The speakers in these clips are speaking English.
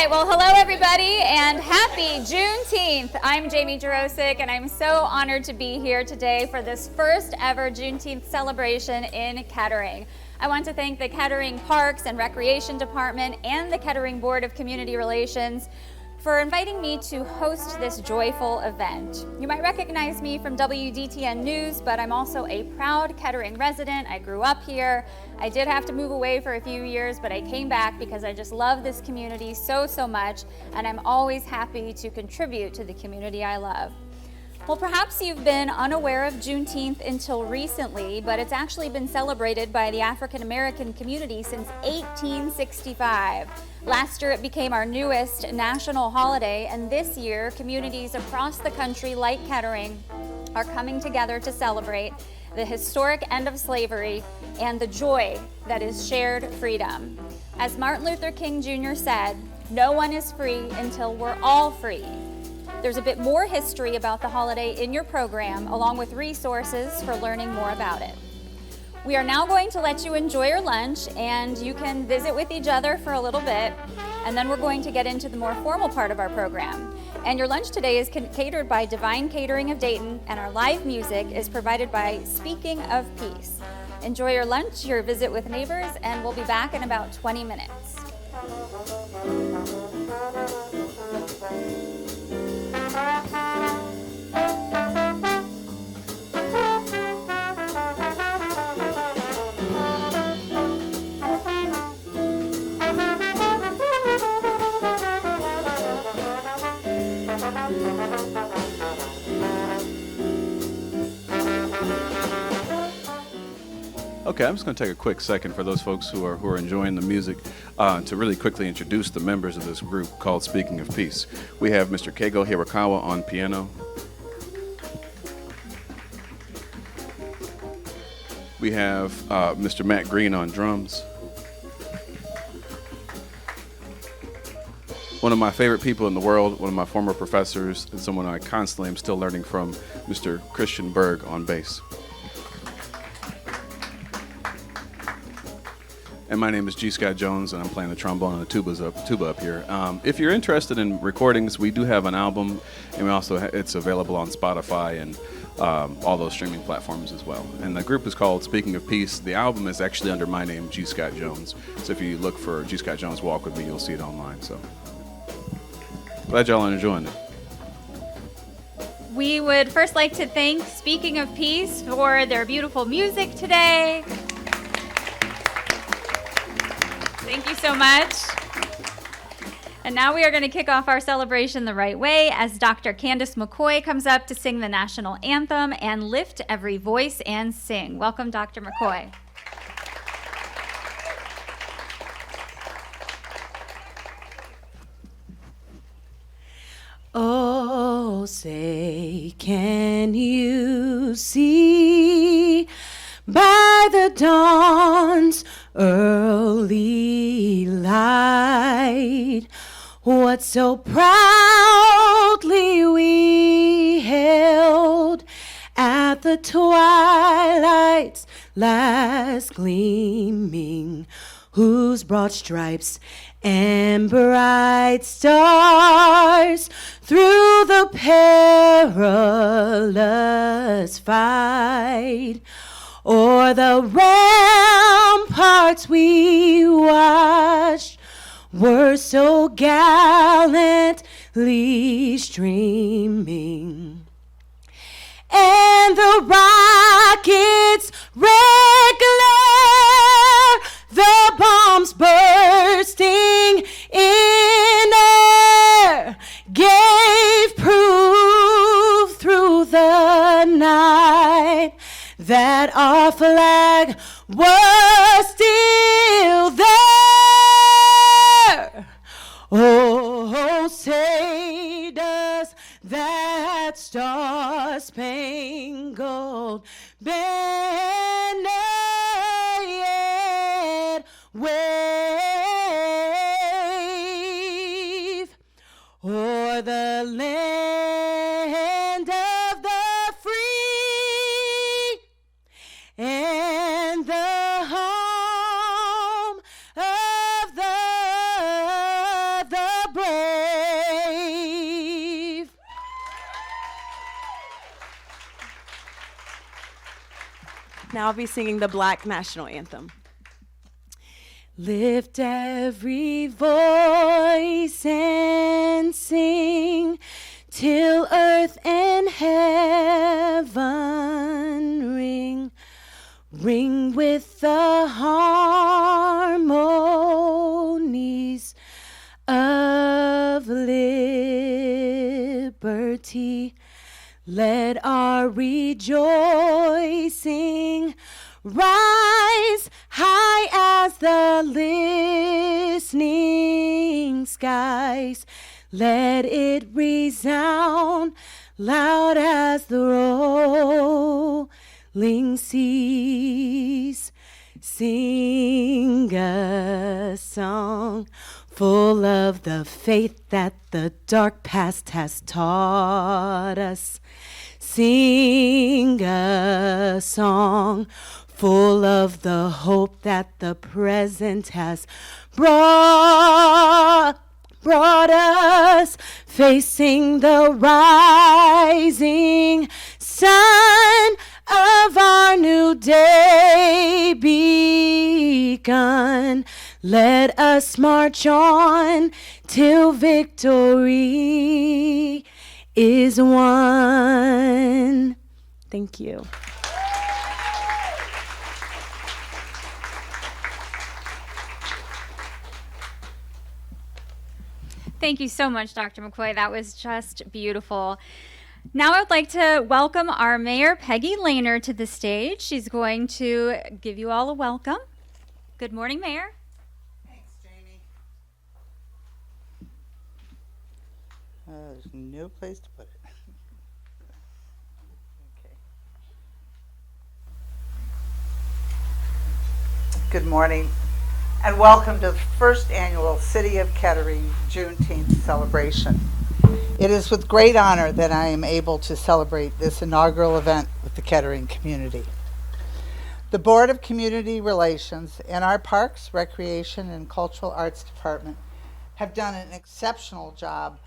right, well, hello everybody, and happy Juneteenth. I'm Jamie Jarosik, and I'm so honored to be here today for this first ever Juneteenth celebration in Kettering. I want to thank the Kettering Parks and Recreation Department and the Kettering Board of Community Relations for inviting me to host this joyful event. You might recognize me from WDTN News, but I'm also a proud Kettering resident. I grew up here. I did have to move away for a few years, but I came back because I just love this community so much, and I'm always happy to contribute to the community I love. Well, perhaps you've been unaware of Juneteenth until recently, but it's actually been celebrated by the African American community since 1865. Last year it became our newest national holiday, and this year communities across the country like Kettering are coming together to celebrate the historic end of slavery and the joy that is shared freedom. As Martin Luther King Jr. said, "No one is free until we're all free." There's a bit more history about the holiday in your program, along with resources for learning more about it. We are now going to let you enjoy your lunch, and you can visit with each other for a little bit, and then we're going to get into the more formal part of our program. And your lunch today is catered by Divine Catering of Dayton, and our live music is provided by Speaking of Peace. Enjoy your lunch, your visit with neighbors, and we'll be back in about 20 minutes. Okay, I'm just going to take a quick second for those folks who are enjoying the music to really quickly introduce the members of this group called Speaking of Peace. We have Mr. Keigo Hirakawa on piano. We have Mr. Matt Green on drums. One of my favorite people in the world, one of my former professors, and someone I constantly am still learning from, Mr. Christian Berg on bass. And my name is G. Scott Jones, and I'm playing the trombone and the tuba up here. If you're interested in recordings, we do have an album, and we also it's available on Spotify and all those streaming platforms as well. And the group is called Speaking of Peace. The album is actually under my name, G. Scott Jones. So if you look for G. Scott Jones Walk With Me, you'll see it online. So glad y'all are enjoying it. We would first like to thank Speaking of Peace for their beautiful music today. Thank you so much. And now we are going to kick off our celebration the right way as Dr. Candace McCoy comes up to sing the national anthem and lift every voice and sing. Welcome, Dr. McCoy. Oh, say, can you see by the dawn's early light what so proudly we held at the twilight's last gleaming, whose broad stripes and bright stars through the perilous fight o'er the ramparts we watched were so gallantly streaming, and the rockets' red glare, the bombs bursting in air, gave proof through the night that our flag was still there. Oh, say does that star-spangled banner yet wave o'er the land of the free and the home of the Now I'll be singing the Black National Anthem. Lift every voice and sing till earth and heaven ring. Ring with the harmonies of liberty. Let our rejoicing rise high as the listening skies. Let it resound loud as the rolling seas. Sing a song full of the faith that the dark past has taught us. Sing a song full of the hope that the present has brought us, facing the rising sun of our new day begun. Let us march on till victory is won. Thank you. Thank you so much, Dr. McCoy. That was just beautiful. Now I would like to welcome our Mayor, Peggy Lehner, to the stage. She's going to give you all a welcome. Good morning, Mayor. Thanks, Jamie. There's no place to put it. Okay. Good morning, and welcome to the first annual City of Kettering Juneteenth celebration. It is with great honor that I am able to celebrate this inaugural event with the Kettering community. The Board of Community Relations and our Parks, Recreation, and Cultural Arts Department have done an exceptional job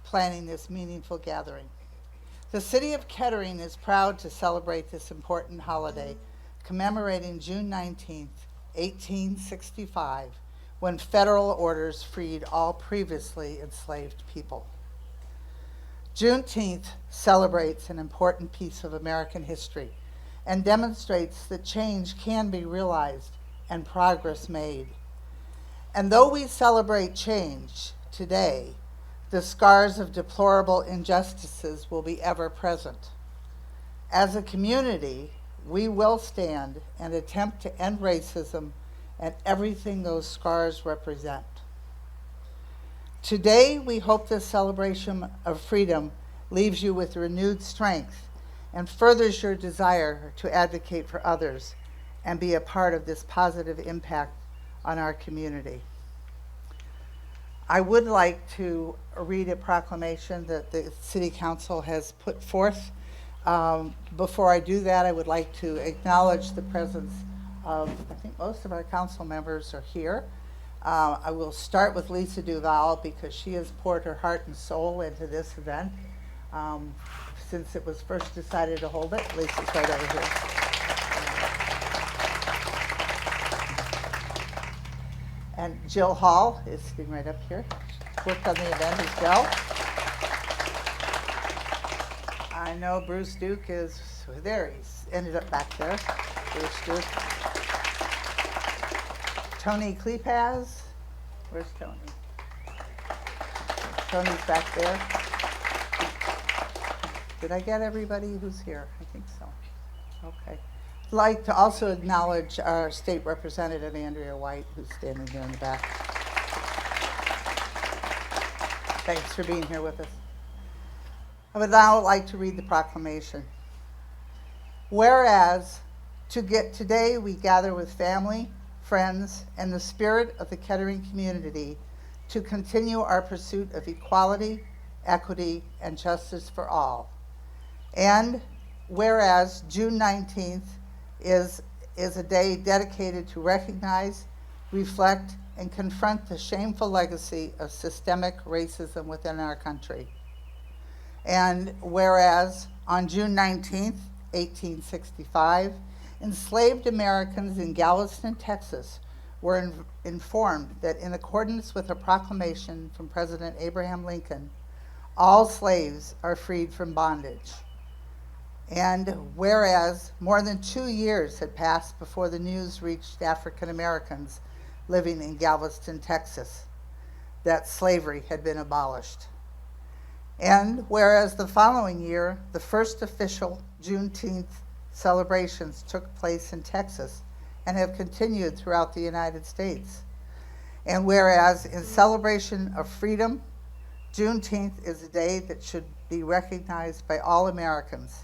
planning this meaningful gathering. The City of Kettering is proud to celebrate this important holiday, commemorating June 19th, 1865, when federal orders freed all previously enslaved people. Juneteenth celebrates an important piece of American history and demonstrates that change can be realized and progress made. And though we celebrate change today, the scars of deplorable injustices will be ever present. As a community, we will stand and attempt to end racism and everything those scars represent. Today, we hope this celebration of freedom leaves you with renewed strength and furthers your desire to advocate for others and be a part of this positive impact on our community. I would like to read a proclamation that the City Council has put forth. Before I do that, I would like to acknowledge the presence of, I think most of our council members are here. I will start with Lisa Duvall because she has poured her heart and soul into this event since it was first decided to hold it. Lisa's right over here. And Jill Hall is sitting right up here. She worked on the event as well. I know Bruce Duke is there. He's ended up back there. Bruce Duke. Tony Klepaz. Where's Tony? Tony's back there. Did I get everybody who's here? I think so. Okay. I'd like to also acknowledge our state representative, Andrea White, who's standing here in the back. Thanks for being here with us. I would now like to read the proclamation. Whereas, today we gather with family, friends, and the spirit of the Kettering community to continue our pursuit of equality, equity, and justice for all. And whereas June 19th is a day dedicated to recognize, reflect, and confront the shameful legacy of systemic racism within our country. And whereas on June 19th, 1865, enslaved Americans in Galveston, Texas, were informed that in accordance with a proclamation from President Abraham Lincoln, all slaves are freed from bondage. And whereas more than 2 years had passed before the news reached African Americans living in Galveston, Texas, that slavery had been abolished. And whereas the following year, the first official Juneteenth celebrations took place in Texas and have continued throughout the United States. And whereas in celebration of freedom, Juneteenth is a day that should be recognized by all Americans.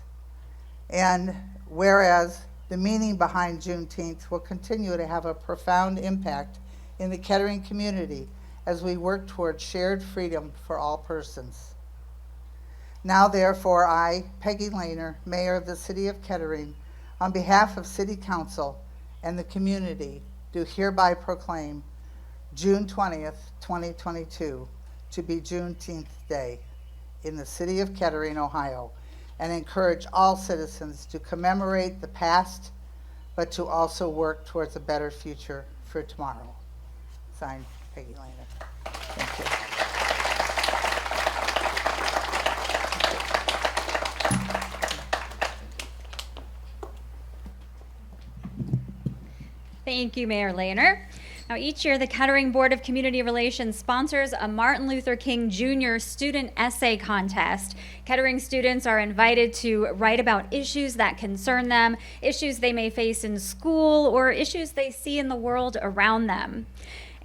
And whereas the meaning behind Juneteenth will continue to have a profound impact in the Kettering community as we work toward shared freedom for all persons. Now therefore I, Peggy Lehner, Mayor of the City of Kettering, on behalf of City Council and the community, do hereby proclaim June 20th, 2022 to be Juneteenth Day in the City of Kettering, Ohio, and encourage all citizens to commemorate the past, but to also work towards a better future for tomorrow. Signed, Peggy Lehner. Thank you. Thank you, Mayor Lehner. Now, each year, the Kettering Board of Community Relations sponsors a Martin Luther King Jr. student essay contest. Kettering students are invited to write about issues that concern them, issues they may face in school, or issues they see in the world around them.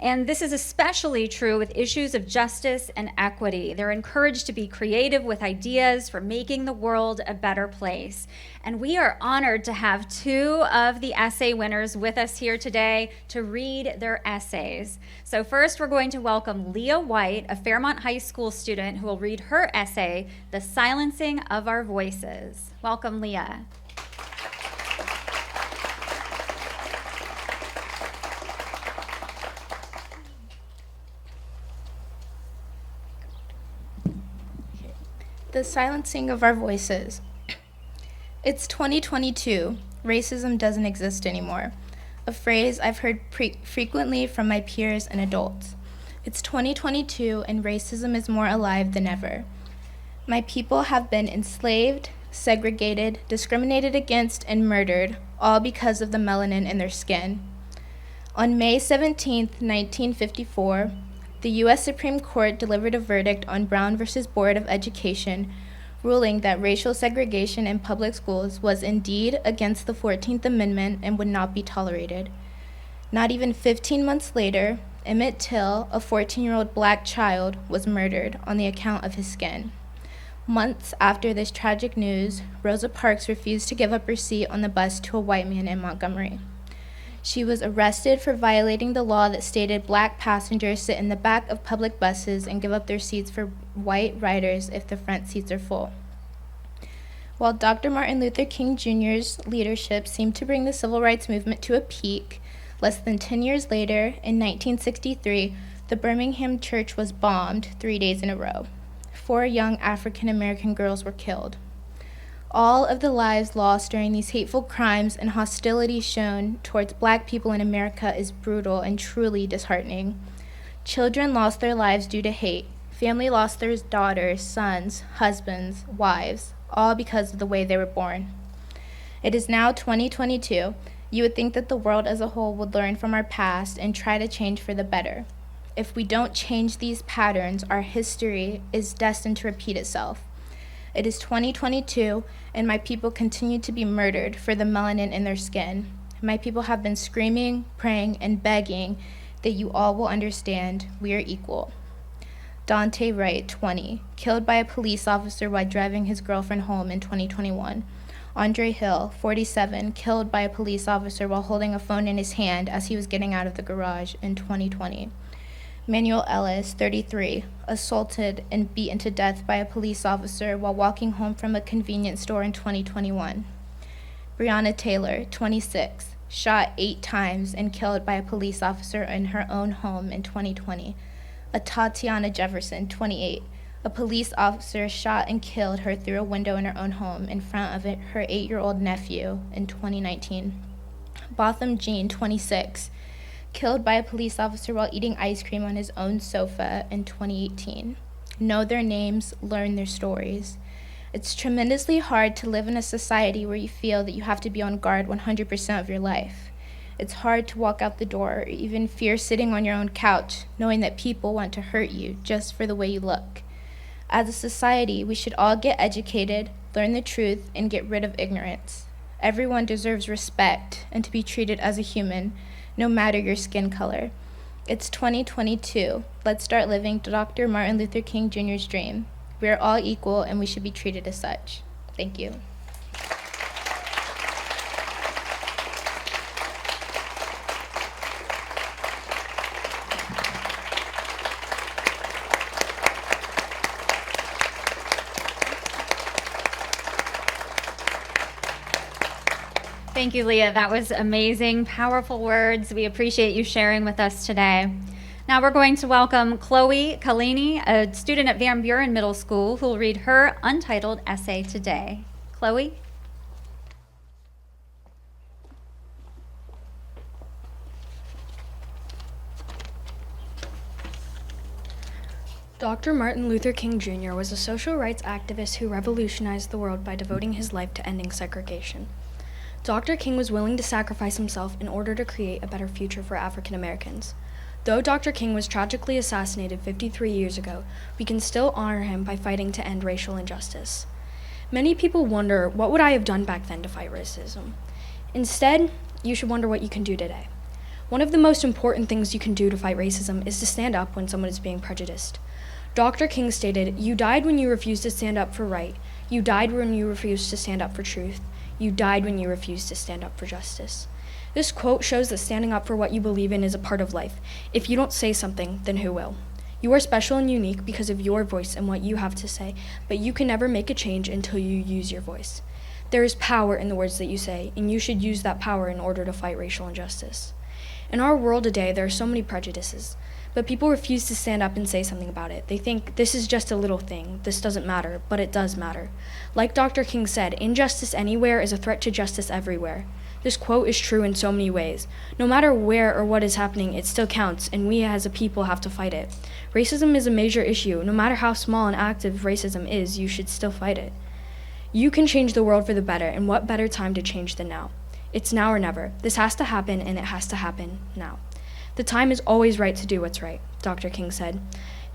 And this is especially true with issues of justice and equity. They're encouraged to be creative with ideas for making the world a better place. And we are honored to have two of the essay winners with us here today to read their essays. So first, we're going to welcome Leah White, a Fairmont High School student, who will read her essay, The Silencing of Our Voices. Welcome, Leah. The silencing of our voices. It's 2022. Racism doesn't exist anymore. A phrase I've heard frequently from my peers and adults. It's 2022 and racism is more alive than ever. My people have been enslaved, segregated, discriminated against, and murdered, all because of the melanin in their skin. On May 17, 1954, the U.S. Supreme Court delivered a verdict on Brown v. Board of Education, ruling that racial segregation in public schools was indeed against the 14th Amendment and would not be tolerated. Not even 15 months later, Emmett Till, a 14-year-old black child, was murdered on the account of his skin. Months after this tragic news, Rosa Parks refused to give up her seat on the bus to a white man in Montgomery. She was arrested for violating the law that stated black passengers sit in the back of public buses and give up their seats for white riders if the front seats are full. While Dr. Martin Luther King Jr.'s leadership seemed to bring the civil rights movement to a peak, less than 10 years later, in 1963, the Birmingham church was bombed 3 days in a row. 4 young African American girls were killed. All of the lives lost during these hateful crimes and hostility shown towards black people in America is brutal and truly disheartening. Children lost their lives due to hate. Family lost their daughters, sons, husbands, wives, all because of the way they were born. It is now 2022. You would think that the world as a whole would learn from our past and try to change for the better. If we don't change these patterns, our history is destined to repeat itself. It is 2022, and my people continue to be murdered for the melanin in their skin. My people have been screaming, praying, and begging that you all will understand we are equal. Dante Wright, 20, killed by a police officer while driving his girlfriend home in 2021. Andre Hill, 47, killed by a police officer while holding a phone in his hand as he was getting out of the garage in 2020. Manuel Ellis, 33, assaulted and beaten to death by a police officer while walking home from a convenience store in 2021. Breonna Taylor, 26, shot 8 times and killed by a police officer in her own home in 2020. Tatiana Jefferson, 28, A police officer shot and killed her through a window in her own home in front of her 8-year-old nephew in 2019. Botham Jean, 26, killed by a police officer while eating ice cream on his own sofa in 2018. Know their names, learn their stories. It's tremendously hard to live in a society where you feel that you have to be on guard 100% of your life. It's hard to walk out the door or even fear sitting on your own couch, knowing that people want to hurt you just for the way you look. As a society, we should all get educated, learn the truth, and get rid of ignorance. Everyone deserves respect and to be treated as a human, no matter your skin color. It's 2022. Let's start living Dr. Martin Luther King Jr.'s dream. We are all equal and we should be treated as such. Thank you. Thank you, Leah. That was amazing, powerful words. We appreciate you sharing with us today. Now we're going to welcome Chloe Kalini, a student at Van Buren Middle School, who will read her untitled essay today. Chloe? Dr. Martin Luther King Jr. was a social rights activist who revolutionized the world by devoting his life to ending segregation. Dr. King was willing to sacrifice himself in order to create a better future for African Americans. Though Dr. King was tragically assassinated 53 years ago, we can still honor him by fighting to end racial injustice. Many people wonder, what would I have done back then to fight racism? Instead, you should wonder what you can do today. One of the most important things you can do to fight racism is to stand up when someone is being prejudiced. Dr. King stated, "You died when you refused to stand up for right. You died when you refused to stand up for truth. You died when you refused to stand up for justice." This quote shows that standing up for what you believe in is a part of life. If you don't say something, then who will? You are special and unique because of your voice and what you have to say, but you can never make a change until you use your voice. There is power in the words that you say, and you should use that power in order to fight racial injustice. In our world today, there are so many prejudices, but people refuse to stand up and say something about it. They think, this is just a little thing, this doesn't matter, but it does matter. Like Dr. King said, injustice anywhere is a threat to justice everywhere. This quote is true in so many ways. No matter where or what is happening, it still counts, and we as a people have to fight it. Racism is a major issue. No matter how small and active racism is, you should still fight it. You can change the world for the better, and what better time to change than now? It's now or never. This has to happen, and it has to happen now. The time is always right to do what's right, Dr. King said.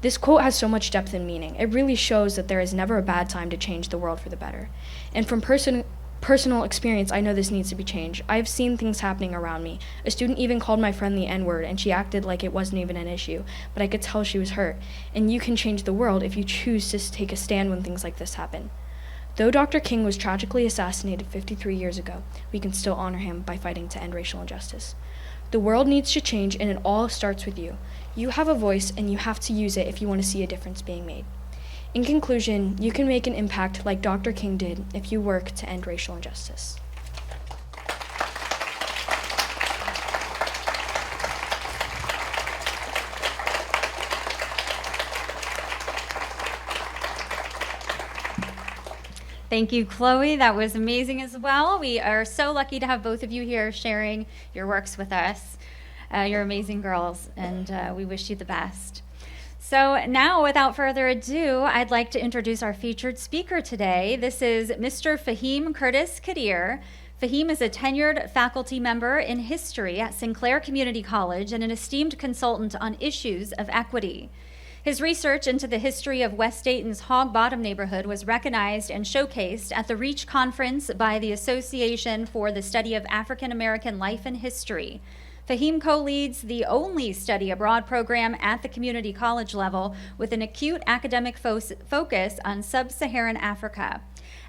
This quote has so much depth and meaning. It really shows that there is never a bad time to change the world for the better. And from personal experience, I know this needs to be changed. I've seen things happening around me. A student even called my friend the N-word, and she acted like it wasn't even an issue, but I could tell she was hurt. And you can change the world if you choose to take a stand when things like this happen. Though Dr. King was tragically assassinated 53 years ago, we can still honor him by fighting to end racial injustice. The world needs to change, and it all starts with you. You have a voice, and you have to use it if you want to see a difference being made. In conclusion, you can make an impact like Dr. King did if you work to end racial injustice. Thank you, Chloe. That was amazing as well. We are so lucky to have both of you here sharing your works with us. You're amazing girls, and we wish you the best. So now, without further ado, I'd like to introduce our featured speaker today. This is Mr. Faheem Curtis-Khidr. Faheem is a tenured faculty member in history at Sinclair Community College and an esteemed consultant on issues of equity. His research into the history of West Dayton's Hog Bottom neighborhood was recognized and showcased at the REACH conference by the Association for the Study of African American Life and History. Faheem co-leads the only study abroad program at the community college level with an acute academic focus on sub-Saharan Africa.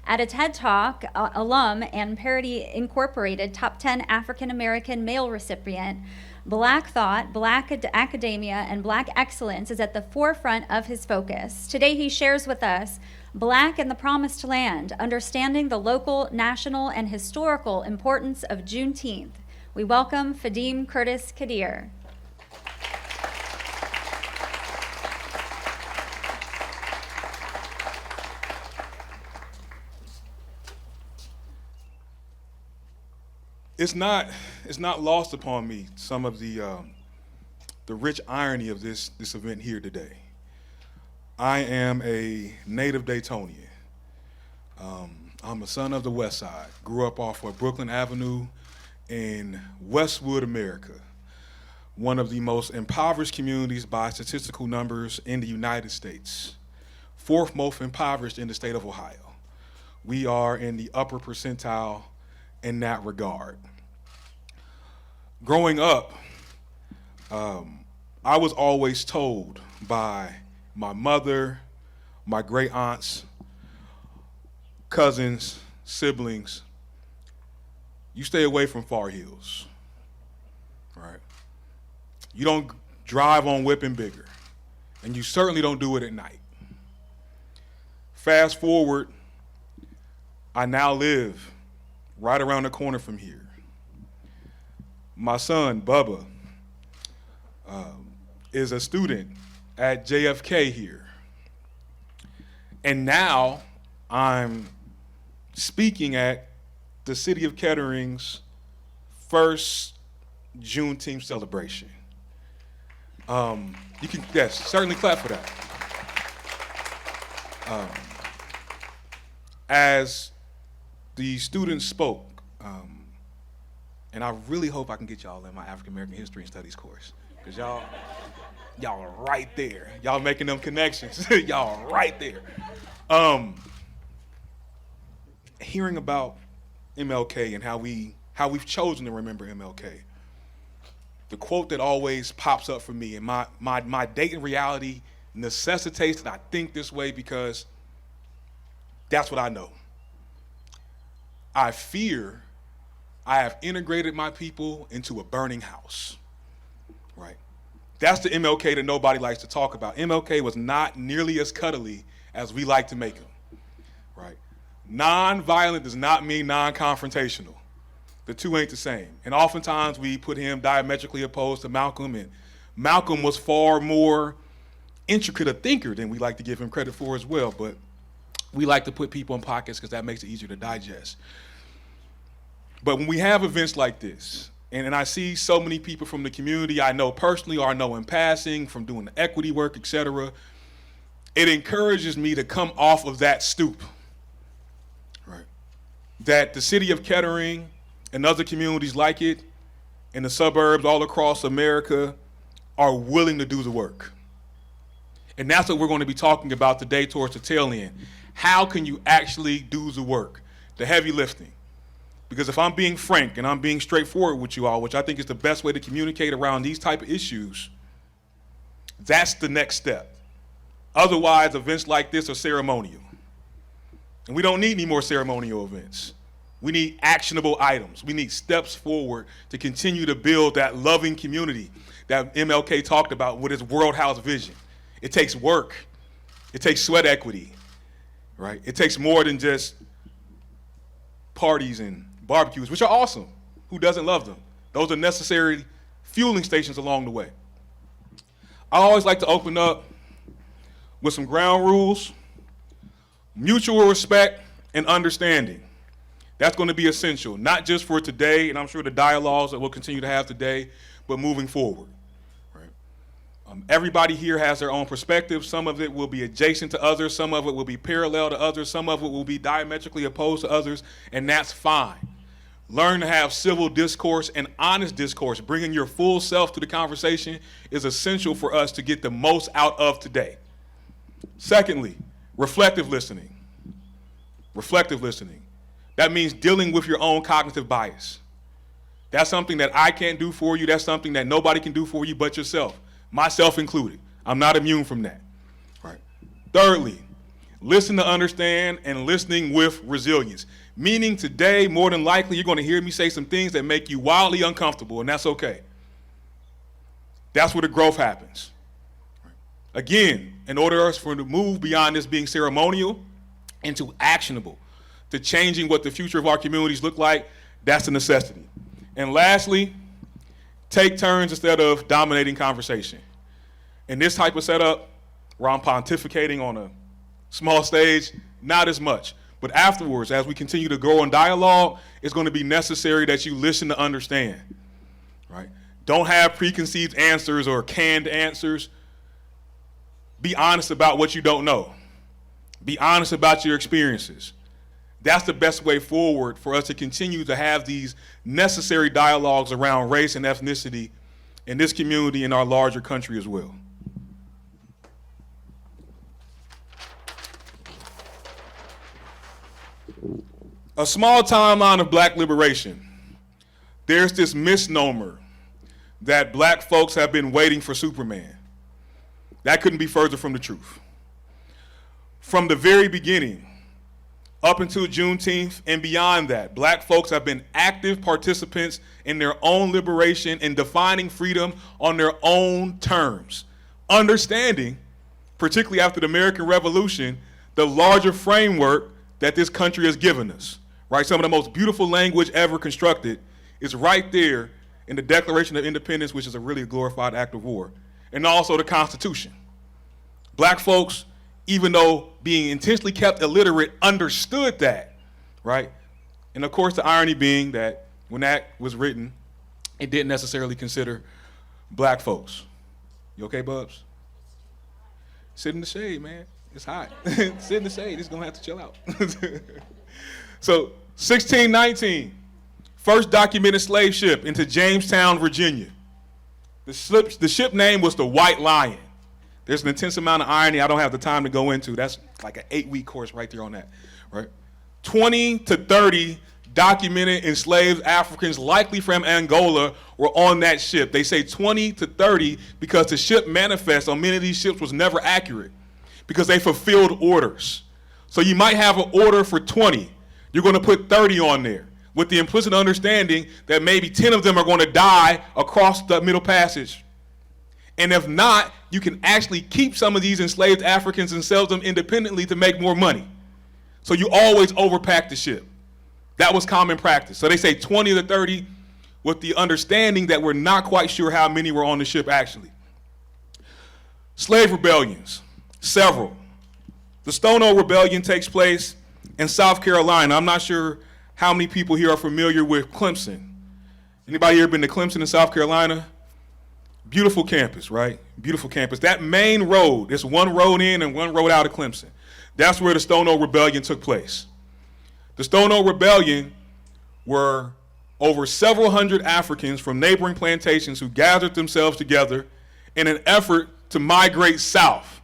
At a TED Talk, alum and Parity Incorporated Top 10 African American male recipient, Black thought, Black academia, and Black excellence is at the forefront of his focus. Today he shares with us Black in the Promised Land, understanding the local, national, and historical importance of Juneteenth. We welcome Faheem it's not lost upon me some of the rich irony of this event here today. I am a native Daytonian. I'm a son of the West Side. Grew up off of Brooklyn Avenue in Westwood, America, one of the most impoverished communities by statistical numbers in the United States. Fourth most impoverished in the state of Ohio. We are in the upper percentile in that regard. Growing up, I was always told by my mother, my great aunts, cousins, siblings, you stay away from Far Hills, right? You don't drive on Whipping Bigger, and you certainly don't do it at night. Fast forward, I now live right around the corner from here. My son, Bubba, is a student at JFK here. And now I'm speaking at the City of Kettering's first Juneteenth celebration. You can, yes, certainly clap for that. As the students spoke, and I really hope I can get y'all in my African American History and Studies course, because y'all are right there. Y'all making them connections. Y'all are right there. Hearing about MLK and how we've chosen to remember MLK, the quote that always pops up for me, and my Dayton reality necessitates that I think this way because that's what I know. I fear I have integrated my people into a burning house, right? That's the MLK that nobody likes to talk about. MLK was not nearly as cuddly as we like to make him, right? Non-violent does not mean non-confrontational. The two ain't the same. And oftentimes we put him diametrically opposed to Malcolm, and Malcolm was far more intricate a thinker than we like to give him credit for as well, but we like to put people in pockets because that makes it easier to digest. But when we have events like this, and I see so many people from the community I know personally or I know in passing from doing the equity work, et cetera, it encourages me to come off of that stoop, right? That the City of Kettering and other communities like it in the suburbs all across America are willing to do the work. And that's what we're going to be talking about today towards the tail end. How can you actually do the work, the heavy lifting? Because if I'm being frank and I'm being straightforward with you all, which I think is the best way to communicate around these type of issues, that's the next step. Otherwise, events like this are ceremonial. And we don't need any more ceremonial events. We need actionable items. We need steps forward to continue to build that loving community that MLK talked about with his World House vision. It takes work. It takes sweat equity, right? It takes more than just parties and barbecues, which are awesome. Who doesn't love them? Those are necessary fueling stations along the way. I always like to open up with some ground rules, mutual respect, and understanding. That's going to be essential, not just for today, and I'm sure the dialogues that we'll continue to have today, but moving forward. Right? Everybody here has their own perspective. Some of it will be adjacent to others. Some of it will be parallel to others. Some of it will be diametrically opposed to others, and that's fine. Learn to have civil discourse and honest discourse. Bringing your full self to the conversation is essential for us to get the most out of today. Secondly, reflective listening. Reflective listening. That means dealing with your own cognitive bias. That's something that I can't do for you. That's something that nobody can do for you but yourself, myself included. I'm not immune from that. Right. Thirdly, listen to understand and listening with resilience. Meaning today, more than likely, you're going to hear me say some things that make you wildly uncomfortable, and that's okay. That's where the growth happens. Again, in order for us to move beyond this being ceremonial into actionable, to changing what the future of our communities look like, that's a necessity. And lastly, take turns instead of dominating conversation. In this type of setup, where I'm pontificating on a small stage, not as much. But afterwards, as we continue to grow in dialogue, it's going to be necessary that you listen to understand, right? Don't have preconceived answers or canned answers. Be honest about what you don't know. Be honest about your experiences. That's the best way forward for us to continue to have these necessary dialogues around race and ethnicity in this community and our larger country as well. A small timeline of black liberation. There's this misnomer that black folks have been waiting for Superman. That couldn't be further from the truth. From the very beginning, up until Juneteenth and beyond that, black folks have been active participants in their own liberation and defining freedom on their own terms, understanding, particularly after the American Revolution, the larger framework that this country has given us. Right? Some of the most beautiful language ever constructed is right there in the Declaration of Independence, which is a really glorified act of war, and also the Constitution. Black folks, even though being intentionally kept illiterate, understood that, right? And of course, the irony being that when that was written, it didn't necessarily consider black folks. You okay, Bubs? Sit in the shade, man. It's hot. Sit in the shade. It's gonna have to chill out. So, 1619, first documented slave ship into Jamestown, Virginia. The ship name was the White Lion. There's an intense amount of irony I don't have the time to go into. That's like an 8-week course right there on that, right? 20 to 30 documented enslaved Africans, likely from Angola, were on that ship. They say 20 to 30 because the ship manifest on many of these ships was never accurate because they fulfilled orders. So you might have an order for 20. You're going to put 30 on there with the implicit understanding that maybe 10 of them are going to die across the Middle Passage. And if not, you can actually keep some of these enslaved Africans and sell them independently to make more money. So you always overpack the ship. That was common practice. So they say 20 to 30 with the understanding that we're not quite sure how many were on the ship actually. Slave rebellions, several. The Stonewall Rebellion takes place in South Carolina. I'm not sure how many people here are familiar with Clemson. Anybody here been to Clemson in South Carolina? Beautiful campus, right? Beautiful campus. That main road, there's one road in and one road out of Clemson. That's where the Stonewall Rebellion took place. The Stonewall Rebellion were over several hundred Africans from neighboring plantations who gathered themselves together in an effort to migrate south.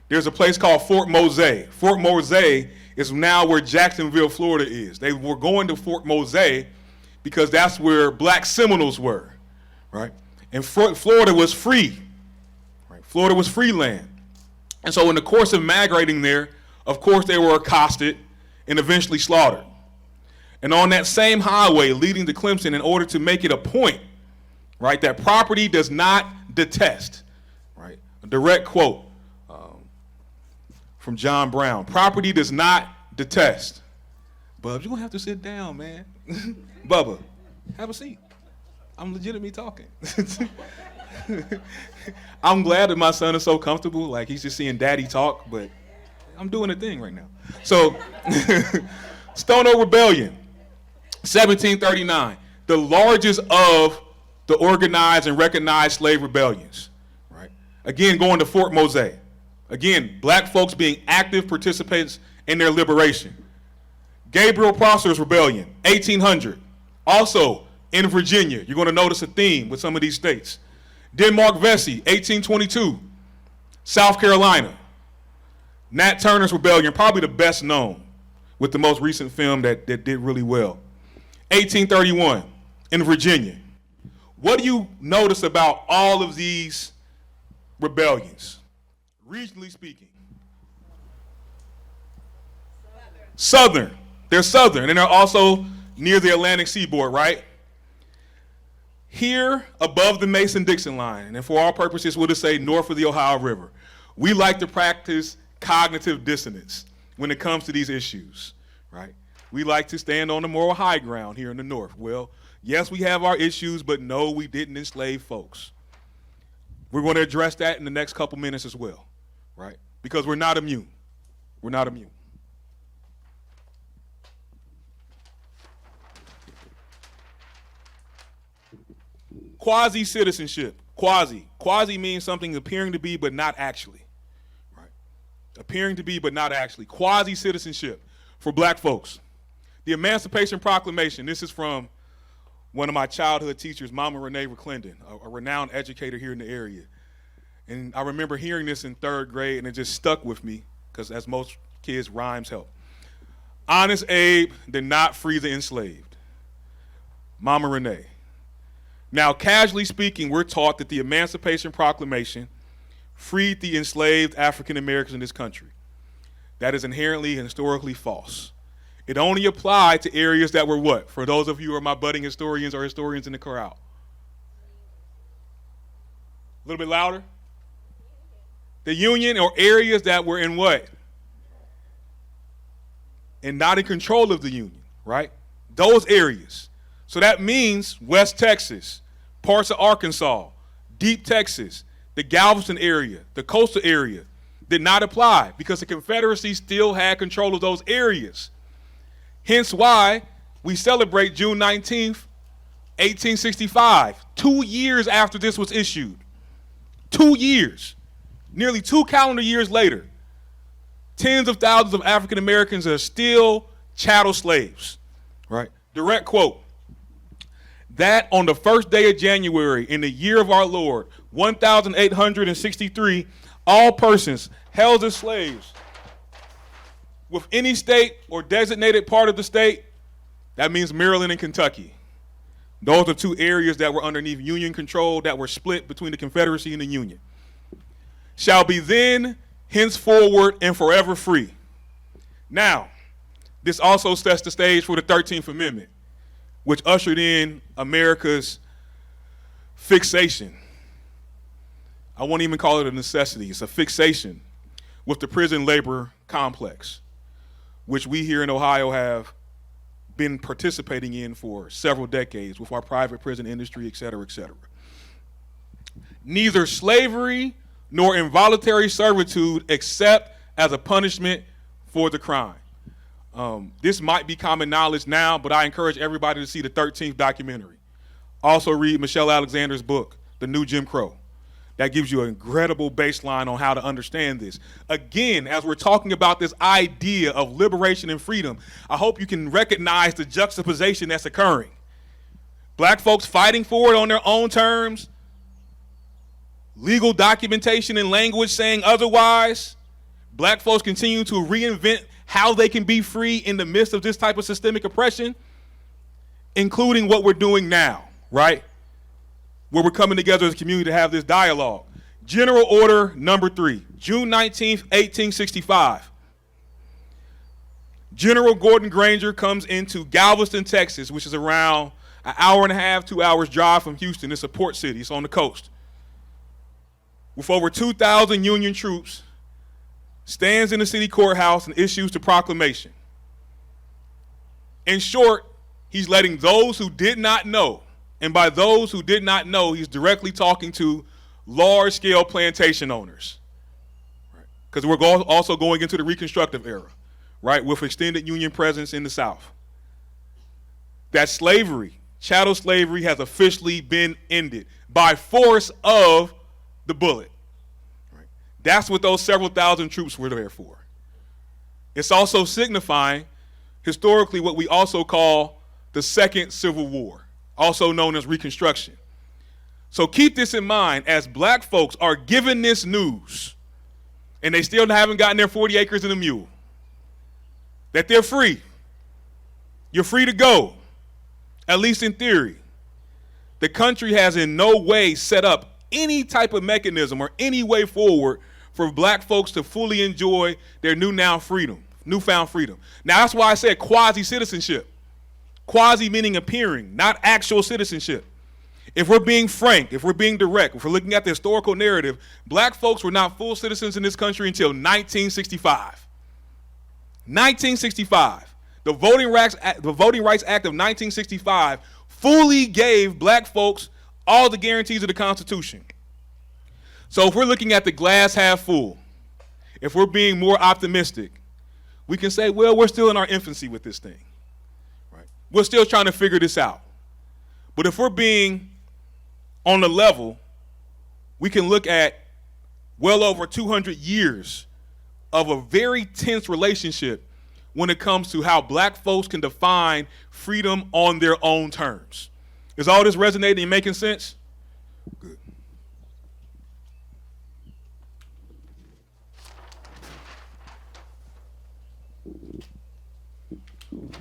There's a place called Fort Mose. Fort Mose is now where Jacksonville, Florida is. They were going to Fort Mose because that's where black Seminoles were, right? And Florida was free, right? Florida was free land. And so in the course of migrating there, of course they were accosted and eventually slaughtered. And on that same highway leading to Clemson, in order to make it a point, right, that property does not detest, right? A direct quote from John Brown. Property does not detest. Bubba, you're gonna have to sit down, man. Bubba, have a seat. I'm legitimately talking. I'm glad that my son is so comfortable, like he's just seeing daddy talk, but I'm doing a thing right now. So, Stonewall Rebellion, 1739, the largest of the organized and recognized slave rebellions, right? Again, going to Fort Mose. Again, black folks being active participants in their liberation. Gabriel Prosper's Rebellion, 1800, also in Virginia. You're going to notice a theme with some of these states. Denmark Vesey, 1822, South Carolina. Nat Turner's Rebellion, probably the best known with the most recent film that did really well. 1831 in Virginia. What do you notice about all of these rebellions, regionally speaking? Southern. They're southern, and they're also near the Atlantic seaboard, right? Here, above the Mason-Dixon line, and for all purposes, we'll just say north of the Ohio River, we like to practice cognitive dissonance when it comes to these issues, right? We like to stand on the moral high ground here in the north. Well, yes, we have our issues, but no, we didn't enslave folks. We're going to address that in the next couple minutes as well, right? Because we're not immune. We're not immune. Quasi-citizenship. Quasi means something appearing to be but not actually. Right? Appearing to be but not actually. Quasi-citizenship for black folks. The Emancipation Proclamation. This is from one of my childhood teachers, Mama Renee McClendon, a renowned educator here in the area. And I remember hearing this in 3rd grade, and it just stuck with me, because as most kids, rhymes help. Honest Abe did not free the enslaved. Mama Renee. Now, casually speaking, we're taught that the Emancipation Proclamation freed the enslaved African Americans in this country. That is inherently and historically false. It only applied to areas that were what? For those of you who are my budding historians or historians in the crowd. A little bit louder. The Union, or areas that were in what? And not in control of the Union, right? Those areas. So that means West Texas, parts of Arkansas, Deep Texas, the Galveston area, the coastal area did not apply because the Confederacy still had control of those areas. Hence why we celebrate June 19th, 1865, 2 years after this was issued. 2 years, nearly 2 calendar years later, tens of thousands of African Americans are still chattel slaves, right? Direct quote, that on the first day of January in the year of our Lord, 1863, all persons held as slaves with any state or designated part of the state, that means Maryland and Kentucky. Those are 2 areas that were underneath Union control that were split between the Confederacy and the Union. Shall be then, henceforward, and forever free. Now, this also sets the stage for the 13th Amendment, which ushered in America's fixation. I won't even call it a necessity. It's a fixation with the prison labor complex, which we here in Ohio have been participating in for several decades with our private prison industry, et cetera, et cetera. Neither slavery nor involuntary servitude except as a punishment for the crime. This might be common knowledge now, but I encourage everybody to see the 13th documentary. Also read Michelle Alexander's book, The New Jim Crow. That gives you an incredible baseline on how to understand this. Again, as we're talking about this idea of liberation and freedom, I hope you can recognize the juxtaposition that's occurring. Black folks fighting for it on their own terms, legal documentation and language saying otherwise, black folks continue to reinvent how they can be free in the midst of this type of systemic oppression, including what we're doing now, right? Where we're coming together as a community to have this dialogue. General Order Number 3, June 19th, 1865. General Gordon Granger comes into Galveston, Texas, which is around an hour and a half, 2 hours drive from Houston. It's a port city, it's on the coast. With over 2,000 Union troops, stands in the city courthouse and issues the proclamation. In short, he's letting those who did not know, and by those who did not know, he's directly talking to large-scale plantation owners. Because we're also going into the Reconstructive era, right, with extended Union presence in the South. That slavery, chattel slavery, has officially been ended by force of the bullet. Right? That's what those several thousand troops were there for. It's also signifying, historically, what we also call the Second Civil War, also known as Reconstruction. So keep this in mind as black folks are given this news, and they still haven't gotten their 40 acres and a mule, that they're free. You're free to go, at least in theory. The country has in no way set up any type of mechanism or any way forward for black folks to fully enjoy their newfound freedom. Now that's why I said quasi-citizenship. Quasi meaning appearing, not actual citizenship. If we're being frank, if we're being direct, if we're looking at the historical narrative, black folks were not full citizens in this country until 1965. 1965. The Voting Rights Act of 1965 fully gave black folks all the guarantees of the Constitution. So if we're looking at the glass half full, if we're being more optimistic, we can say, well, we're still in our infancy with this thing. Right? We're still trying to figure this out. But if we're being on the level, we can look at well over 200 years of a very tense relationship when it comes to how black folks can define freedom on their own terms. Is all this resonating and making sense? Good.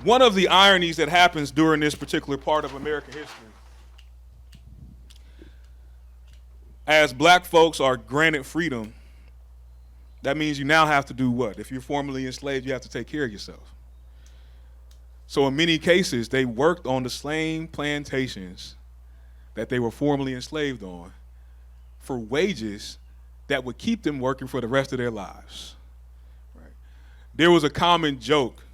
One of the ironies that happens during this particular part of American history, as black folks are granted freedom, that means you now have to do what? If you're formerly enslaved, you have to take care of yourself. So in many cases, they worked on the same plantations that they were formerly enslaved on for wages that would keep them working for the rest of their lives. Right? There was a common joke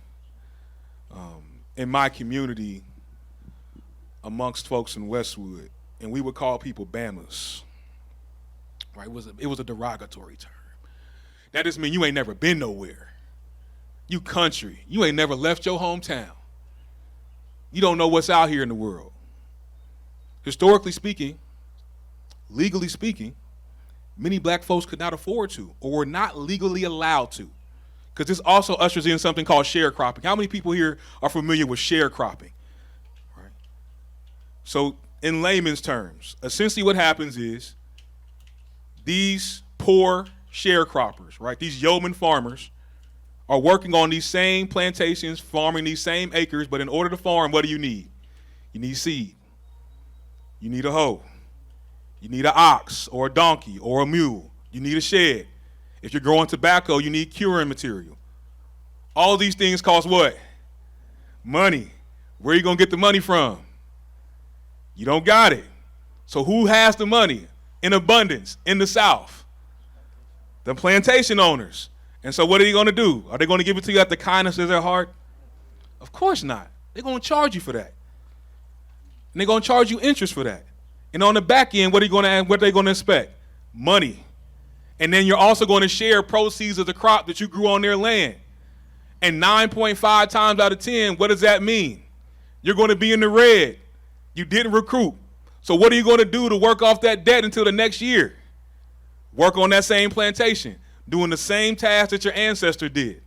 in my community amongst folks in Westwood, and we would call people Bamas. Right? It was a derogatory term. That just means you ain't never been nowhere. You country. You ain't never left your hometown. You don't know what's out here in the world. Historically speaking, legally speaking, many black folks could not afford to or were not legally allowed to. Because this also ushers in something called sharecropping. How many people here are familiar with sharecropping? Right? So in layman's terms, essentially what happens is these poor sharecroppers, right, these yeoman farmers are working on these same plantations, farming these same acres, but in order to farm, what do you need? You need seed. You need a hoe. You need an ox or a donkey or a mule. You need a shed. If you're growing tobacco, you need curing material. All these things cost what? Money. Where are you going to get the money from? You don't got it. So who has the money in abundance in the South? The plantation owners. And so what are you going to do? Are they going to give it to you at the kindness of their heart? Of course not. They're going to charge you for that. And they're going to charge you interest for that. And on the back end, what are they going to expect? Money. And then you're also going to share proceeds of the crop that you grew on their land. And 9.5 times out of 10, what does that mean? You're going to be in the red. You didn't recruit. So what are you going to do to work off that debt until the next year? Work on that same plantation, doing the same task that your ancestor did.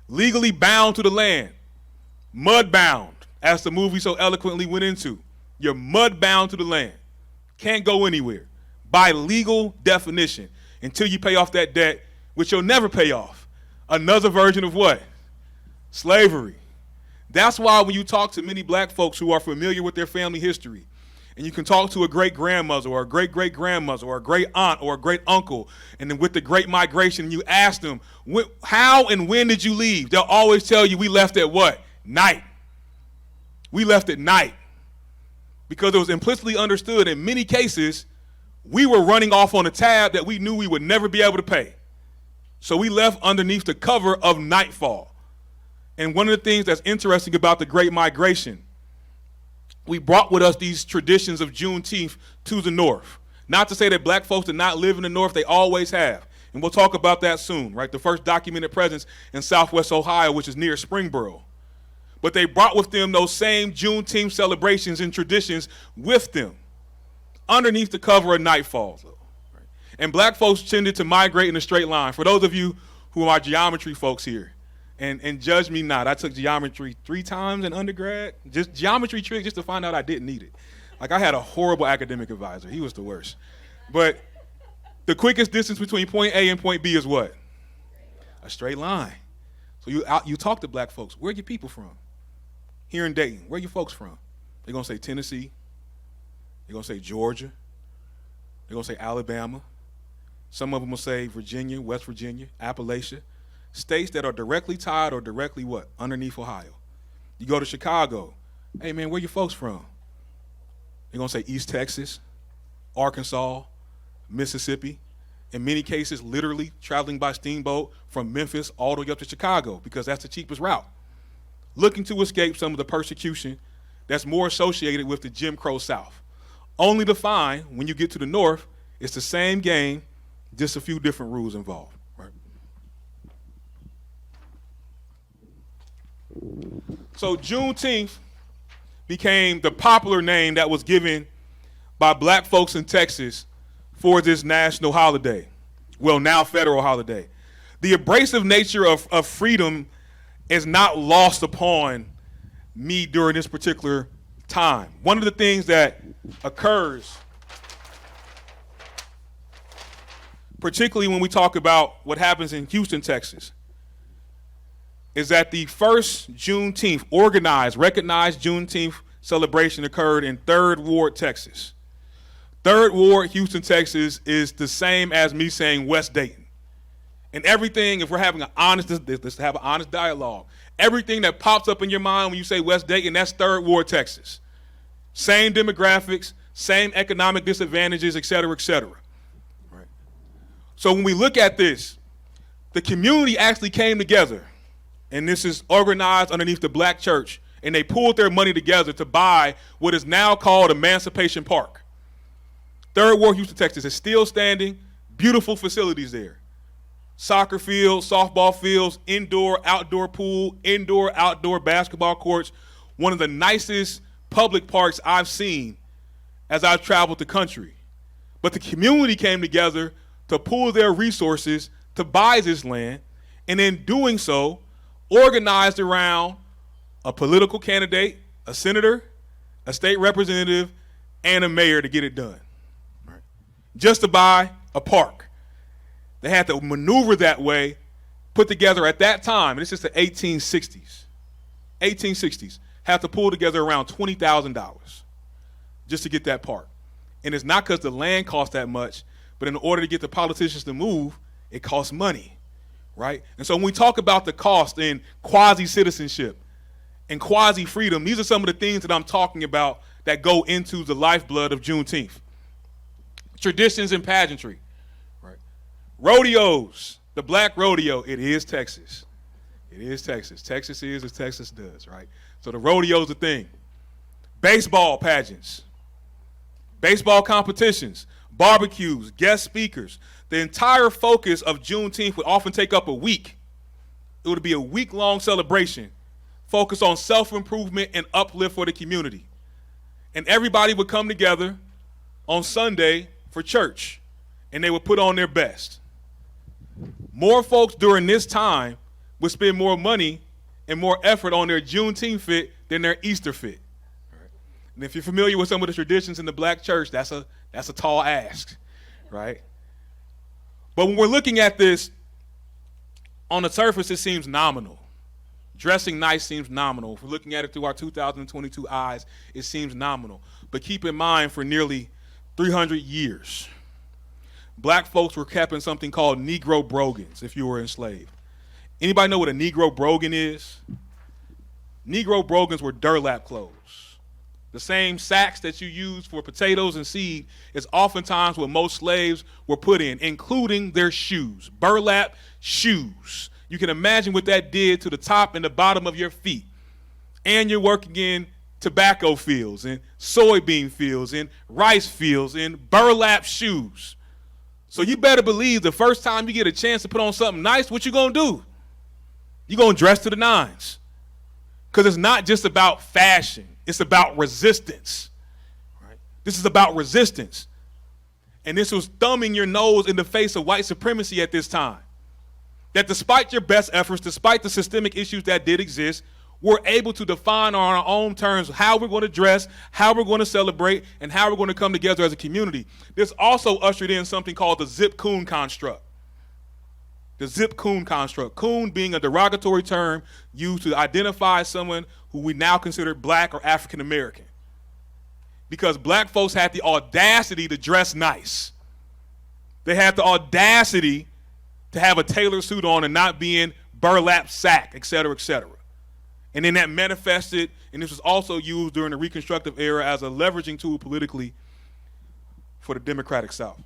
Legally bound to the land. Mud bound, as the movie so eloquently went into. You're mud bound to the land. Can't go anywhere. By legal definition. Until you pay off that debt, which you'll never pay off. Another version of what? Slavery. That's why when you talk to many black folks who are familiar with their family history, and you can talk to a great-grandmother or a great-great-grandmother or a great-aunt or a great-uncle, and then with the Great Migration, and you ask them, how and when did you leave? They'll always tell you, we left at what? Night. We left at night. Because it was implicitly understood in many cases, we were running off on a tab that we knew we would never be able to pay. So we left underneath the cover of nightfall. And one of the things that's interesting about the Great Migration, we brought with us these traditions of Juneteenth to the North. Not to say that black folks did not live in the North, they always have. And we'll talk about that soon, right? The first documented presence in Southwest Ohio, which is near Springboro. But they brought with them those same Juneteenth celebrations and traditions with them, underneath the cover of nightfall. Right? And black folks tended to migrate in a straight line. For those of you who are geometry folks here, and judge me not, I took geometry 3 times in undergrad, just geometry tricks just to find out I didn't need it. Like I had a horrible academic advisor. He was the worst. But the quickest distance between point A and point B is what? A straight line. So you talk to black folks. Where are your people from? Here in Dayton, where are your folks from? They're going to say Tennessee. They're going to say Georgia. They're going to say Alabama. Some of them will say Virginia, West Virginia, Appalachia. States that are directly tied or directly what? Underneath Ohio. You go to Chicago. Hey, man, where your folks from? They're going to say East Texas, Arkansas, Mississippi. In many cases, literally traveling by steamboat from Memphis all the way up to Chicago because that's the cheapest route. Looking to escape some of the persecution that's more associated with the Jim Crow South. Only to find, when you get to the North, it's the same game, just a few different rules involved. Right? So Juneteenth became the popular name that was given by black folks in Texas for this national holiday, well, now federal holiday. The abrasive nature of freedom is not lost upon me during this particular time. One of the things that occurs, particularly when we talk about what happens in Houston, Texas, is that the first Juneteenth, organized, recognized Juneteenth celebration occurred in 3rd Ward, Texas. 3rd Ward, Houston, Texas is the same as me saying West Dayton. And everything, if we're having let's have an honest dialogue. Everything that pops up in your mind when you say West Dayton, that's 3rd Ward, Texas. Same demographics, same economic disadvantages, et cetera, et cetera. Right. So when we look at this, the community actually came together, and this is organized underneath the black church, and they pulled their money together to buy what is now called Emancipation Park. 3rd Ward, Houston, Texas is still standing, beautiful facilities there. Soccer fields, softball fields, indoor, outdoor pool, indoor, outdoor basketball courts. One of the nicest public parks I've seen as I've traveled the country. But the community came together to pool their resources to buy this land, and in doing so, organized around a political candidate, a senator, a state representative, and a mayor to get it done. Right. Just to buy a park. They had to maneuver that way, put together at that time, and this is the 1860s, have to pull together around $20,000 just to get that park. And it's not because the land costs that much, but in order to get the politicians to move, it costs money, right? And so when we talk about the cost in quasi-citizenship and quasi-freedom, these are some of the things that I'm talking about that go into the lifeblood of Juneteenth. Traditions and pageantry. Rodeos, the black rodeo, it is Texas. It is Texas. Texas is as Texas does, right? So the rodeo's a thing. Baseball pageants, baseball competitions, barbecues, guest speakers. The entire focus of Juneteenth would often take up a week. It would be a week-long celebration focused on self-improvement and uplift for the community. And everybody would come together on Sunday for church, and they would put on their best. More folks during this time would spend more money and more effort on their Juneteenth fit than their Easter fit. Right. And if you're familiar with some of the traditions in the black church, that's a tall ask, right? But when we're looking at this, on the surface, it seems nominal. Dressing nice seems nominal. If we're looking at it through our 2022 eyes, it seems nominal. But keep in mind, for nearly 300 years, black folks were kept in something called Negro brogans if you were enslaved. Anybody know what a Negro brogan is? Negro brogans were burlap clothes. The same sacks that you use for potatoes and seed is oftentimes what most slaves were put in, including their shoes, burlap shoes. You can imagine what that did to the top and the bottom of your feet. And you're working in tobacco fields and soybean fields and rice fields and burlap shoes. So you better believe the first time you get a chance to put on something nice, what you gonna do? You're gonna dress to the nines. Because it's not just about fashion, it's about resistance. Right? This is about resistance. And this was thumbing your nose in the face of white supremacy at this time. That despite your best efforts, despite the systemic issues that did exist, we're able to define on our own terms how we're going to dress, how we're going to celebrate, and how we're going to come together as a community. This also ushered in something called the Zip Coon Construct. The Zip Coon Construct. Coon being a derogatory term used to identify someone who we now consider black or African American. Because black folks had the audacity to dress nice. They had the audacity to have a tailored suit on and not be in burlap sack, et cetera, et cetera. And then that manifested, and this was also used during the Reconstructive era as a leveraging tool politically for the Democratic South.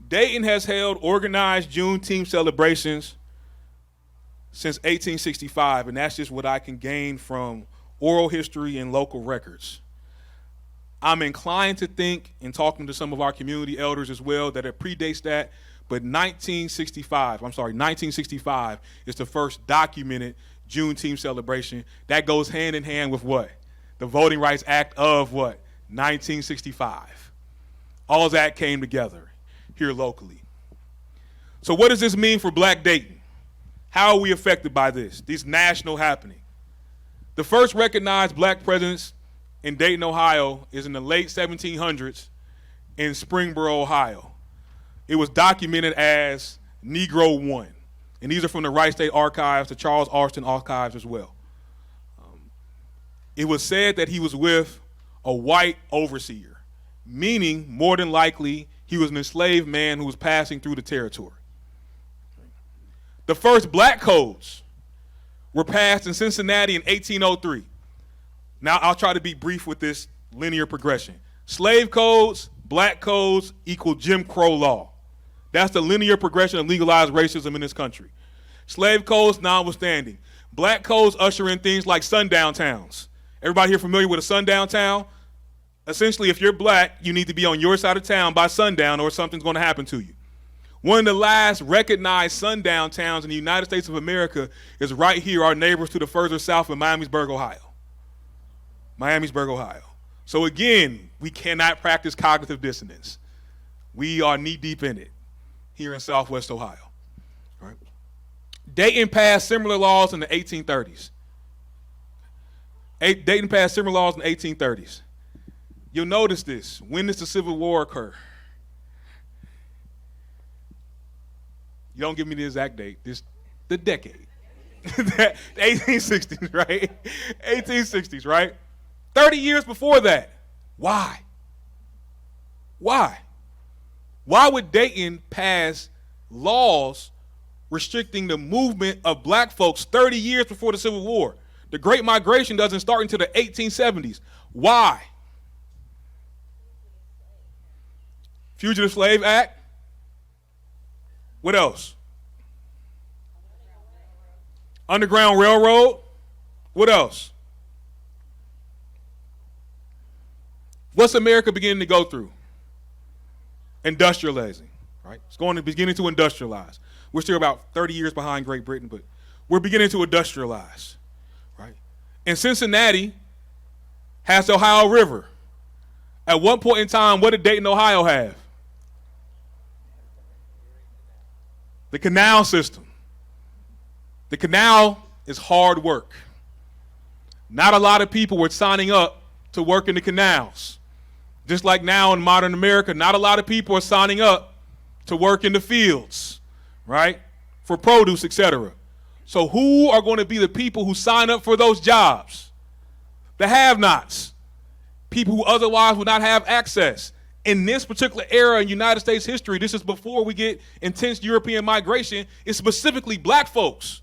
Dayton has held organized Juneteenth celebrations since 1865, and that's just what I can gain from oral history and local records. I'm inclined to think, in talking to some of our community elders as well, that it predates that, But 1965 is the first documented Juneteenth celebration. That goes hand in hand with what? The Voting Rights Act of what? 1965. All of that came together here locally. So what does this mean for Black Dayton? How are we affected by this national happening? The first recognized Black presence in Dayton, Ohio is in the late 1700s in Springboro, Ohio. It was documented as Negro 1. And these are from the Wright State Archives, the Charles Austin Archives as well. It was said that he was with a white overseer, meaning more than likely he was an enslaved man who was passing through the territory. The first black codes were passed in Cincinnati in 1803. Now, I'll try to be brief with this linear progression. Slave codes, black codes equal Jim Crow law. That's the linear progression of legalized racism in this country. Slave codes notwithstanding. Black codes usher in things like sundown towns. Everybody here familiar with a sundown town? Essentially, if you're black, you need to be on your side of town by sundown or something's going to happen to you. One of the last recognized sundown towns in the United States of America is right here, our neighbors to the further south in Miamisburg, Ohio. Miamisburg, Ohio. So again, we cannot practice cognitive dissonance. We are knee deep in it here in Southwest Ohio. Right? Dayton passed similar laws in the 1830s. Dayton passed similar laws in the 1830s. You'll notice this. When does the Civil War occur? You don't give me the exact date. The decade. The 1860s, right? 1860s, right? 30 years before that. Why? Why would Dayton pass laws restricting the movement of black folks 30 years before the Civil War? The Great Migration doesn't start until the 1870s. Why? Fugitive Slave Act. What else? Underground Railroad. What else? What's America beginning to go through? Industrializing, right? It's beginning to industrialize. We're still about 30 years behind Great Britain, but we're beginning to industrialize, right? And Cincinnati has the Ohio River. At one point in time, what did Dayton, Ohio have? The canal system. The canal is hard work. Not a lot of people were signing up to work in the canals. Just like now in modern America, not a lot of people are signing up to work in the fields, right? For produce, etc. So who are going to be the people who sign up for those jobs? The have-nots. People who otherwise would not have access. In this particular era in United States history, this is before we get intense European migration, it's specifically black folks.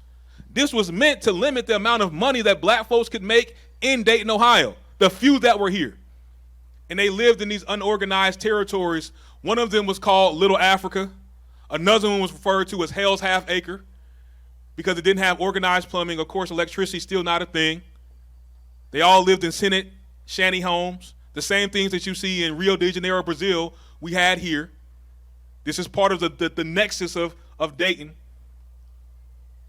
This was meant to limit the amount of money that black folks could make in Dayton, Ohio, the few that were here. And they lived in these unorganized territories. One of them was called Little Africa. Another one was referred to as Hell's Half Acre because it didn't have organized plumbing. Of course, electricity still not a thing. They all lived in Senate shanty homes. The same things that you see in Rio de Janeiro, Brazil, we had here. This is part of the nexus of Dayton.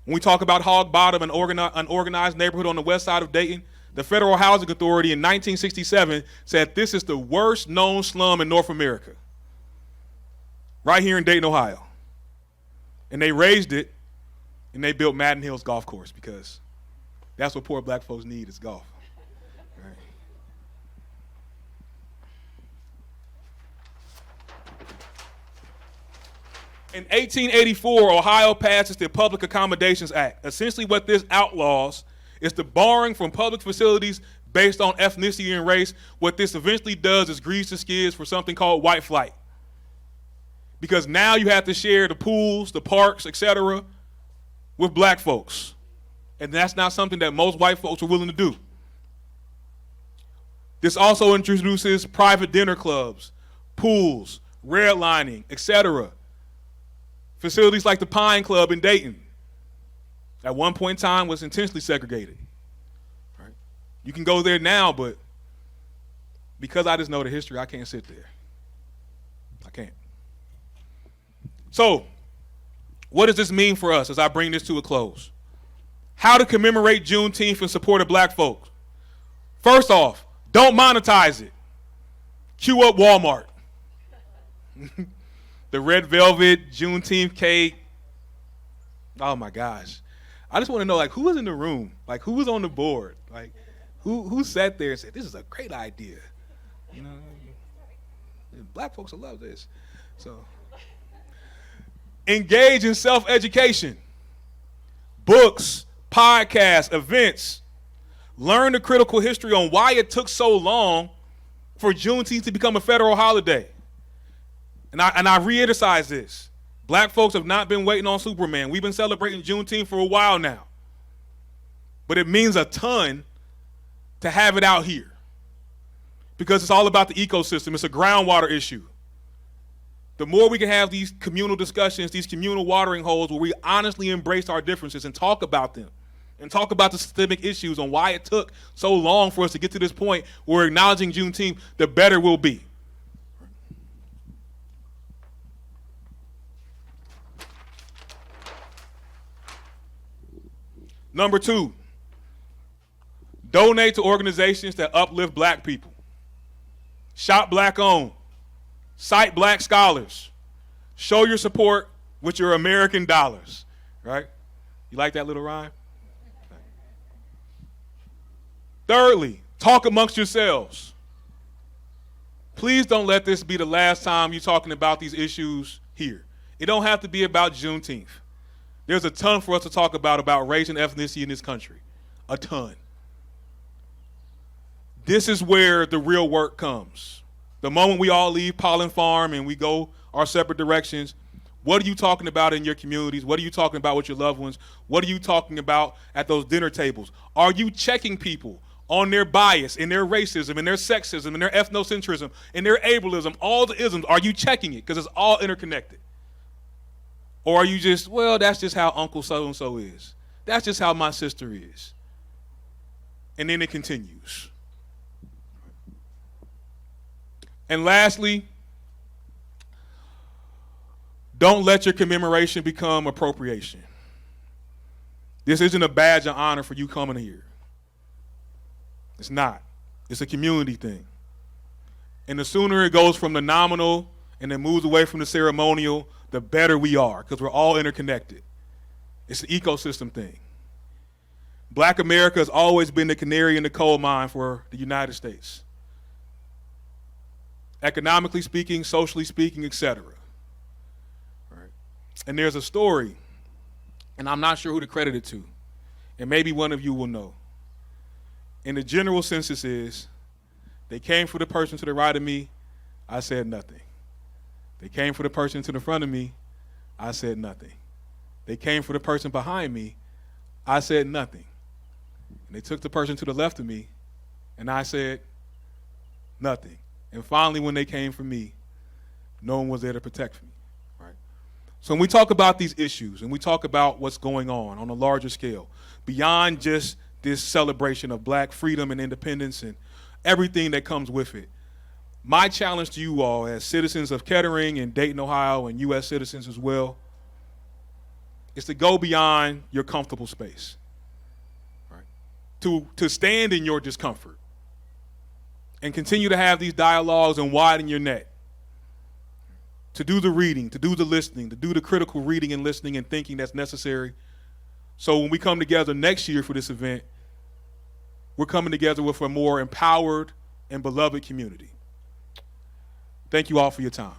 When we talk about Hog Bottom, an unorganized neighborhood on the west side of Dayton, the Federal Housing Authority in 1967 said this is the worst known slum in North America. Right here in Dayton, Ohio. And they raised it, and they built Madden Hills Golf Course because that's what poor black folks need is golf. Right. In 1884, Ohio passes the Public Accommodations Act. Essentially what this outlaws is the barring from public facilities based on ethnicity and race. What this eventually does is grease the skids for something called white flight. Because now you have to share the pools, the parks, etc., with black folks. And that's not something that most white folks are willing to do. This also introduces private dinner clubs, pools, redlining, etc. Facilities like the Pine Club in Dayton, at one point in time, was intentionally segregated. Right? You can go there now, but because I just know the history, I can't sit there. I can't. So, what does this mean for us as I bring this to a close? How to commemorate Juneteenth in support of black folks. First off, don't monetize it. Cue up Walmart. The red velvet Juneteenth cake. Oh my gosh. I just want to know, like, who was in the room? Like, who was on the board? Like, who sat there and said, this is a great idea? You know, black folks will love this. So, engage in self-education. Books, podcasts, events. Learn the critical history on why it took so long for Juneteenth to become a federal holiday. And I re-emphasize this. Black folks have not been waiting on Superman. We've been celebrating Juneteenth for a while now. But it means a ton to have it out here because it's all about the ecosystem. It's a groundwater issue. The more we can have these communal discussions, these communal watering holes where we honestly embrace our differences and talk about them and talk about the systemic issues on why it took so long for us to get to this point where we're acknowledging Juneteenth, the better we'll be. Number 2, donate to organizations that uplift black people. Shop black owned. Cite black scholars. Show your support with your American dollars. Right? You like that little rhyme? Thirdly, talk amongst yourselves. Please don't let this be the last time you're talking about these issues here. It don't have to be about Juneteenth. There's a ton for us to talk about race and ethnicity in this country. A ton. This is where the real work comes. The moment we all leave Polen Farm and we go our separate directions, what are you talking about in your communities? What are you talking about with your loved ones? What are you talking about at those dinner tables? Are you checking people on their bias, in their racism, in their sexism, in their ethnocentrism, in their ableism, all the isms? Are you checking it? Because it's all interconnected. Or are you just, well, that's just how Uncle so-and-so is. That's just how my sister is. And then it continues. And lastly, don't let your commemoration become appropriation. This isn't a badge of honor for you coming here. It's not. It's a community thing. And the sooner it goes from the nominal and it moves away from the ceremonial, the better we are, because we're all interconnected. It's an ecosystem thing. Black America has always been the canary in the coal mine for the United States. Economically speaking, socially speaking, etc. Right? And there's a story, and I'm not sure who to credit it to, and maybe one of you will know. And the general census is, they came for the person to the right of me, I said nothing. They came for the person to the front of me, I said nothing. They came for the person behind me, I said nothing. And they took the person to the left of me, and I said nothing. And finally, when they came for me, no one was there to protect me. Right? So when we talk about these issues, and we talk about what's going on a larger scale, beyond just this celebration of black freedom and independence and everything that comes with it, my challenge to you all as citizens of Kettering and Dayton, Ohio, and U.S. citizens as well, is to go beyond your comfortable space, right? To stand in your discomfort and continue to have these dialogues and widen your net, to do the reading, to do the listening, to do the critical reading and listening and thinking that's necessary. So when we come together next year for this event, we're coming together with a more empowered and beloved community. Thank you all for your time.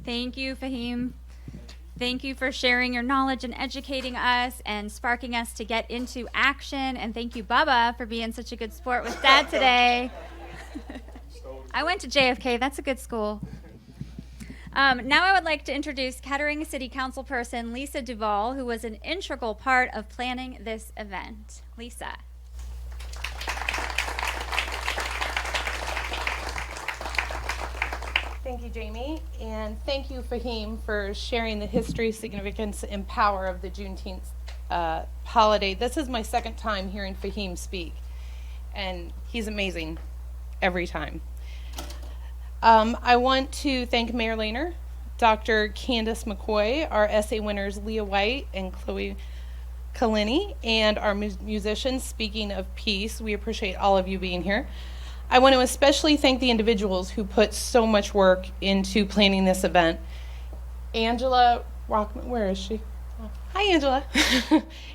Thank you, Faheem. Thank you for sharing your knowledge and educating us and sparking us to get into action. And thank you, Bubba, for being such a good sport with Dad today. I went to JFK. That's a good school. Now I would like to introduce Kettering City Council person Lisa Duvall, who was an integral part of planning this event. Lisa. Thank you, Jamie, and thank you, Faheem, for sharing the history, significance, and power of the Juneteenth holiday. This is my second time hearing Faheem speak, and he's amazing every time. I want to thank Mayor Lehner, Dr. Candace McCoy, our essay winners Leah White and Chloe Kalini, and our musicians. Speaking of peace, we appreciate all of you being here. I want to especially thank the individuals who put so much work into planning this event. Angela Rockman, where is she? Hi, Angela.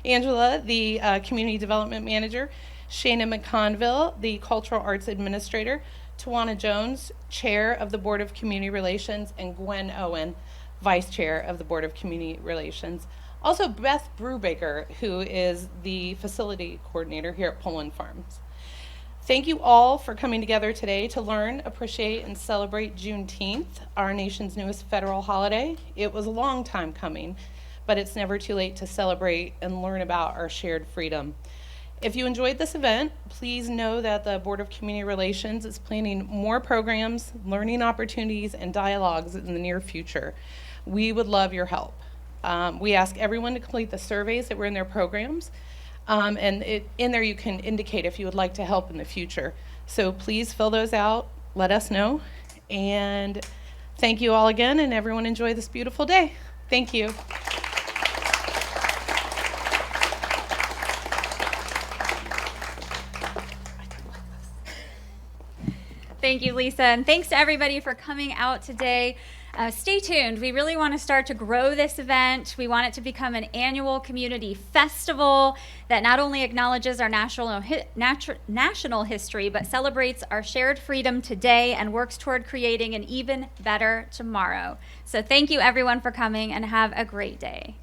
Angela, the Community Development Manager. Shana McConville, the Cultural Arts Administrator. Tawana Jones, Chair of the Board of Community Relations, and Gwen Owen, Vice Chair of the Board of Community Relations. Also, Beth Brubaker, who is the Facility Coordinator here at Polen Farms. Thank you all for coming together today to learn, appreciate, and celebrate Juneteenth, our nation's newest federal holiday. It was a long time coming, but it's never too late to celebrate and learn about our shared freedom. If you enjoyed this event, please know that the Board of Community Relations is planning more programs, learning opportunities, and dialogues in the near future. We would love your help. We ask everyone to complete the surveys that were in their programs. In there you can indicate if you would like to help in the future. So please fill those out, let us know, and thank you all again, and everyone enjoy this beautiful day. Thank you. Thank you, Lisa, and thanks to everybody for coming out today. Stay tuned. We really want to start to grow this event. We want it to become an annual community festival that not only acknowledges our national history, but celebrates our shared freedom today and works toward creating an even better tomorrow. So thank you, everyone, for coming, and have a great day.